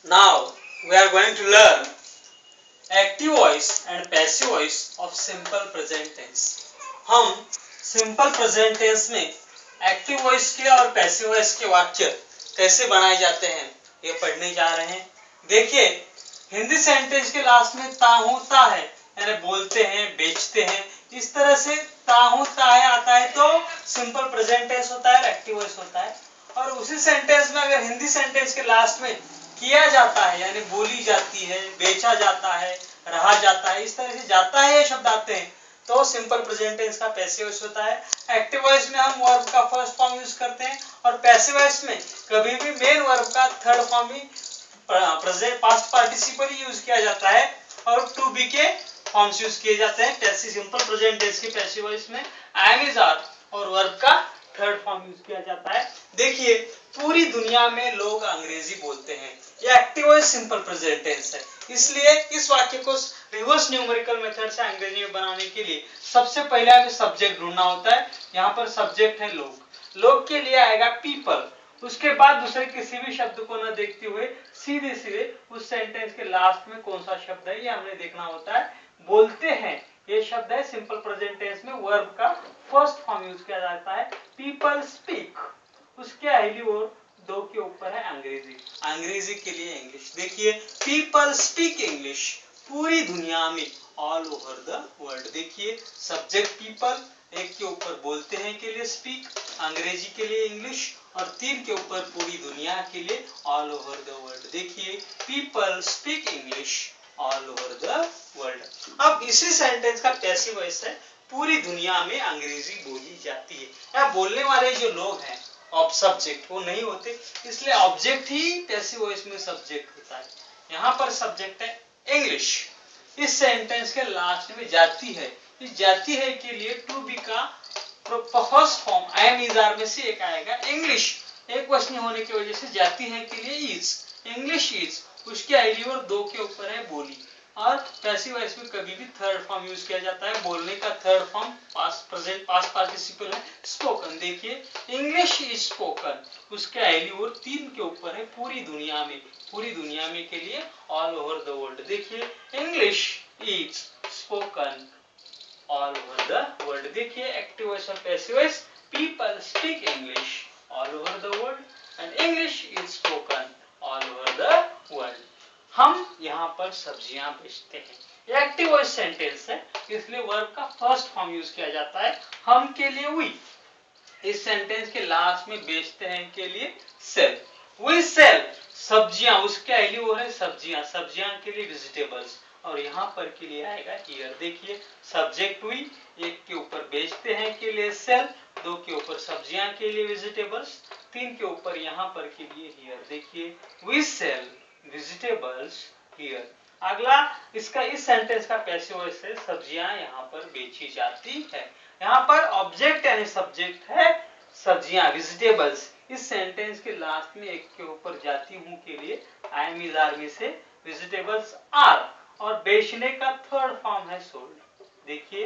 Now we are going to learn active voice and passive voice of simple present tense. हम simple present tense में active voice के और passive voice के वाक्य कैसे बनाए जाते हैं ये पढ़ने जा रहे हैं। देखिए हिंदी सेंटेंस के लास्ट में ता हूं ता है यानी बोलते हैं बेचते हैं, इस तरह से ता हूं ता है आता है तो सिंपल प्रेजेंट टेंस होता है, एक्टिव वॉइस होता है। और उसी सेंटेंस में अगर हिंदी सेंटेंस के लास्ट में किया जाता है यानी बोली जाती है, बेचा जाता है, रहा जाता है, इस तरह से जाता है ये शब्द आते हैं तो सिंपल प्रेजेंट टेंस का पैसिव वॉइस होता है। एक्टिव वॉइस में हम वर्ब का फर्स्ट फॉर्म यूज करते हैं और पैसिव वॉइस में कभी भी मेन वर्ब का थर्ड फॉर्म ही प्रेजेंट पास्ट पार्टिसिपल यूज किया जाता है और टू बी के फॉर्म्स यूज किए जाते हैं। पैसिव सिंपल प्रेजेंट टेंस की पैसिव वॉइस में आई एम इज आर और वर्ब का थर्ड फॉर्म यूज किया जाता है। देखिए पूरी दुनिया में लोग अंग्रेजी बोलते हैं, ये active voice simple present tense है। इसलिए इस वाक्य को रिवर्स न्यूमेरिकल मेथड से अंग्रेजी में बनाने के लिए सबसे पहले हमें सब्जेक्ट ढूंढना होता है। यहाँ पर सब्जेक्ट है लोग, लोग के लिए आएगा पीपल, उसके बाद दूसरे किसी भी शब्द को न देखते हुए सीधे सीधे उस सेंटेंस के लास्ट में कौन सा शब्द है ये हमने देखना होता है। बोलते हैं ये शब्द है सिंपल प्रेजेंट टेंस में वर्ब का फर्स्ट फॉर्म यूज किया जाता है। पीपल स्पीक, उसके अगली ओर दो के ऊपर है अंग्रेजी, अंग्रेजी के लिए इंग्लिश। देखिए पीपल स्पीक इंग्लिश, पूरी दुनिया में ऑल ओवर द वर्ल्ड। देखिए सब्जेक्ट पीपल, एक के ऊपर बोलते हैं के लिए स्पीक, अंग्रेजी के लिए इंग्लिश और तीन के ऊपर पूरी दुनिया के लिए ऑल ओवर द वर्ल्ड। देखिए people speak English all over the world. अब इसी सेंटेंस का पैसिव वॉइस है पूरी दुनिया में अंग्रेजी बोली जाती है। यहाँ बोलने वाले जो लोग हैं ऑफ सब्जेक्ट वो नहीं होते, इसलिए ऑब्जेक्ट ही पैसिव वॉइस में सब्जेक्ट होता है। यहाँ पर सब्जेक्ट है इंग्लिश, इस सेंटेंस के लास्ट में जाती है, इस जाती है के लिए टू बी का first form I am is are में से एक आएगा इंग्लिश, एक वचन होने की वजह से जाती है के लिए इज, इंग्लिश इज, उसके आईडी और दो के ऊपर है बोली। और पैसिव वॉइस में कभी भी थर्ड फॉर्म यूज किया जाता है, बोलने का third form past present past participle है स्पोकन। देखिए इंग्लिश इज स्पोकन, उसके आईडी और तीन के ऊपर है पूरी दुनिया में, पूरी दुनिया में के लिए ऑल ओवर द वर्ल्ड। देखिए English is spoken all over the world. देखिए एक्टिव वॉइस और passive voice, people speak English all over the world and English is spoken all over the world. हम यहाँ पर सब्जियां बेचते हैं, ये एक्टिव वॉइस सेंटेंस है इसलिए वर्ब का फर्स्ट फॉर्म यूज किया जाता है। हम के लिए वी, इस सेंटेंस के लास्ट में बेचते हैं के लिए सेल, वी सेल सब्जियां, उसके अगली वो है सब्जियां, सब्जियां के लिए वेजिटेबल्स और यहाँ पर के लिए आएगा हियर। देखिए सब्जेक्ट वी, एक के ऊपर बेचते हैं के लिए सेल, दो के ऊपर सब्जियां के लिए वेजिटेबल्स, तीन के ऊपर यहाँ पर के लिए हियर। देखिए वी सेल वेजिटेबल्स हियर। अगला इसका इस सेंटेंस का पैसिव वॉइस है सब्जियां यहाँ पर बेची जाती है। यहाँ पर ऑब्जेक्ट यानी सब्जेक्ट है सब्जियां वेजिटेबल्स, इस सेंटेंस के लास्ट में एक के ऊपर जाती हूँ के लिए आई एम इज आर में से वेजिटेबल्स आर और बेचने का थर्ड फॉर्म है सोल्ड। देखिए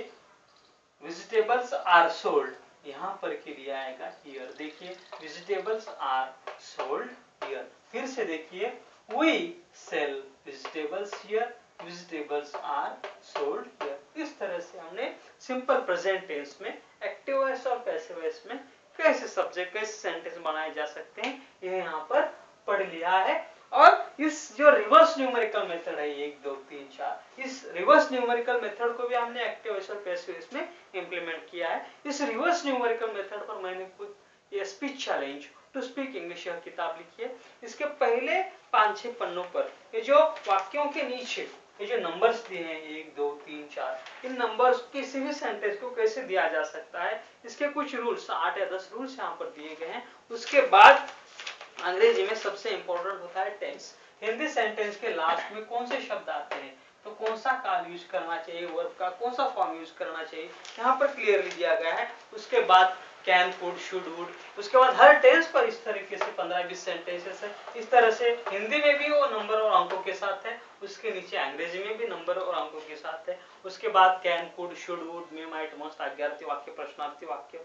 वेजिटेबल्स आर सोल्ड, यहाँ पर के लिए आएगा हियर। देखिए वेजिटेबल्स आर सोल्ड हियर। फिर से देखिए we sell vegetables here, vegetables are sold here। इस तरह से हमने सिंपल प्रेजेंट टेंस में एक्टिव वॉइस और पैसिव वॉइस में कैसे सब्जेक्ट कैसे सेंटेंस बनाए जा सकते हैं ये यहाँ पर पढ़ लिया है। और इस जो रिवर्स न्यूमेरिकल मेथड है 1 2 3 4, इस रिवर्स न्यूमेरिकल मेथड को भी हमने एक्टिव वॉइस और पैसिव वॉइस में इंप्लीमेंट किया है। इस रिवर्स न्यूमेरिकल मेथड पर मैंने कुछ ये speech challenge to speak English यह किताब लिखी है। इसके पहले 5-6 पन्नों पर ये जो वाक्यों के नीचे ये जो नंबर्स दिए हैं 1 2 3 4, इन नंबर्स किसी भी सेंटेंस को कैसे दिया जा सकता है इसके कुछ रूल्स 8 या 10 रूल्स यहाँ पर दिए गए हैं। उसके बाद अंग्रेजी में सबसे इंपॉर्टेंट होता है टेंस, हिंदी सेंटेंस के लास्ट में कौन से शब्द आते हैं तो कौन सा काल यूज करना चाहिए, वर्ब का कौन सा फॉर्म यूज करना चाहिए यहाँ पर क्लियरली दिया गया है। उसके बाद कैन कुड शुड वुड, उसके बाद हर टेंस पर इस तरीके से 15-20 सेंटेंसेस है। इस तरह से हिंदी में भी वो नंबर और अंकों के साथ है, उसके नीचे अंग्रेजी में भी नंबर और अंकों के साथ है। उसके बाद can could should would may might must आज्ञार्थी वाक्य प्रश्नार्थी वाक्य,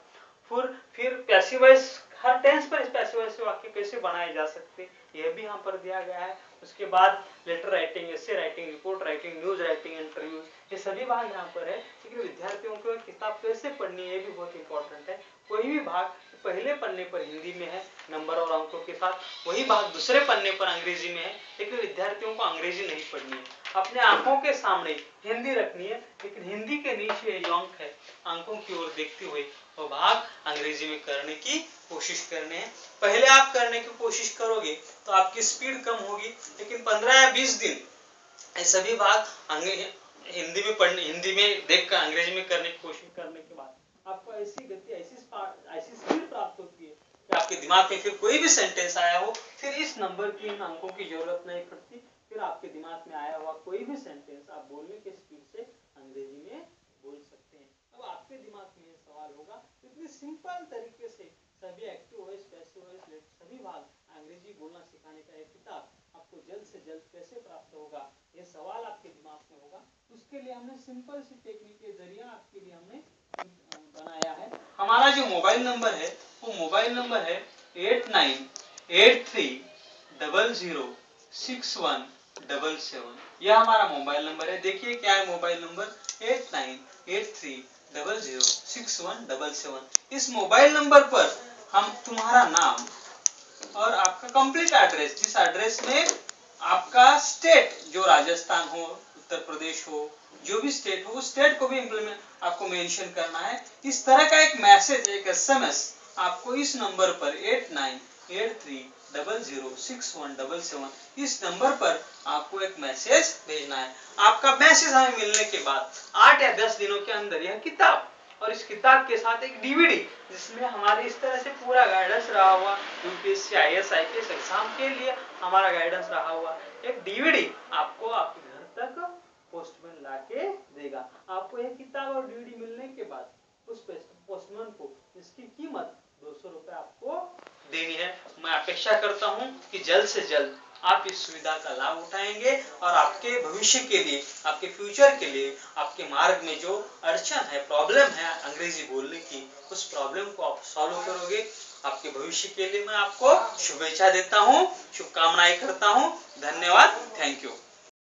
फिर पैसिव वॉइस, हर टेंस पर पैसिव वॉइस से वाक्य कैसे बनाए जा सकते यह भी यहाँ पर दिया गया है। उसके बाद letter writing, essay writing, report writing, news writing, interviews, ये सभी भाग यहाँ पर है। लेकिन विद्यार्थियों को किताब कैसे पढ़नी है ये भी बहुत इंपॉर्टेंट है। कोई भी भाग पहले पन्ने पर हिंदी में है नंबर और अंकों के साथ, वही भाग दूसरे पन्ने पर अंग्रेजी में है, लेकिन विद्यार्थियों को अंग्रेजी नहीं पढ़नी है। अपने आंखों के सामने हिंदी रखनी है, लेकिन हिंदी के नीचे जो अंक है अंकों की ओर देखते हुए वो भाग अंग्रेजी में करने की कोशिश करने हैं। पहले आप करने की कोशिश करोगे तो आपकी स्पीड कम होगी, लेकिन 15 या 20 दिन ये सभी भाग हिंदी में देखकर अंग्रेजी में करने की कोशिश करने के बाद आपको ऐसी गति, ऐसी स्पीड प्राप्त होती है कि आपके दिमाग में फिर कोई भी सेंटेंस आया हो, फिर इस नंबर की इन अंकों की जरूरत नहीं पड़ती। फिर आपके दिमाग में आया हुआ कोई भी सेंटेंस आप बोलने के स्पीड से अंग्रेजी में बोल सकते हैं। अब आपके दिमाग में ये सवाल होगा, इतनी सिंपल तरीके से सभी एक्टिव वॉइस, पैसिव वॉइस, सभी भाग अंग्रेजी बोलना सिखाने का एक किताब आपको जल्द से जल्द कैसे प्राप्त होगा, ये सवाल आपके दिमाग में होगा। उसके लिए हमने सिंपल सी टेक्निक के जरिए आपके लिए हमने बनाया है। हमारा जो मोबाइल नंबर है वो मोबाइल नंबर है 8983006177। यह हमारा मोबाइल नंबर है। देखिए क्या है मोबाइल नंबर 8983006177। इस मोबाइल नंबर पर हम तुम्हारा नाम और आपका कंप्लीट एड्रेस, जिस एड्रेस में आपका स्टेट, जो राजस्थान हो, उत्तर प्रदेश हो, जो भी स्टेट हो, उस स्टेट को भी इम्प्लीमेंट आपको मेंशन करना है। इस तरह का एक मैसेज, एक एसएमएस आपको इस नंबर पर 8983006177 इस नंबर पर आपको एक मैसेज भेजना है। आपका मैसेज हमें मिलने के बाद 8 या 10 दिनों के अंदर यह किताब और इस किताब के साथ एक डीवीडी, जिसमें हमारे इस तरह से पूरा गाइडेंस रहा हुआ, यूपीएससी, आईएएस, आईपीएस एग्जाम के लिए हमारा गाइडेंस रहा हुआ एक डीवीडी आपको आपके घर तक पोस्टमैन लाके देगा। आपको यह किताब और डीवीडी मिलने के बाद उस पोस्टमैन को इसकी कीमत 200 रुपए आपको देनी है। मैं अपेक्षा करता हूं कि जल्द से जल्द आप इस सुविधा का लाभ उठाएंगे और आपके भविष्य के लिए, आपके फ्यूचर के लिए, आपके मार्ग में जो अड़चन है, प्रॉब्लम है अंग्रेजी बोलने की, उस प्रॉब्लम को आप सॉल्व करोगे। आपके भविष्य के लिए मैं आपको शुभेच्छा देता हूं, शुभकामनाएं करता हूं। धन्यवाद, थैंक यू।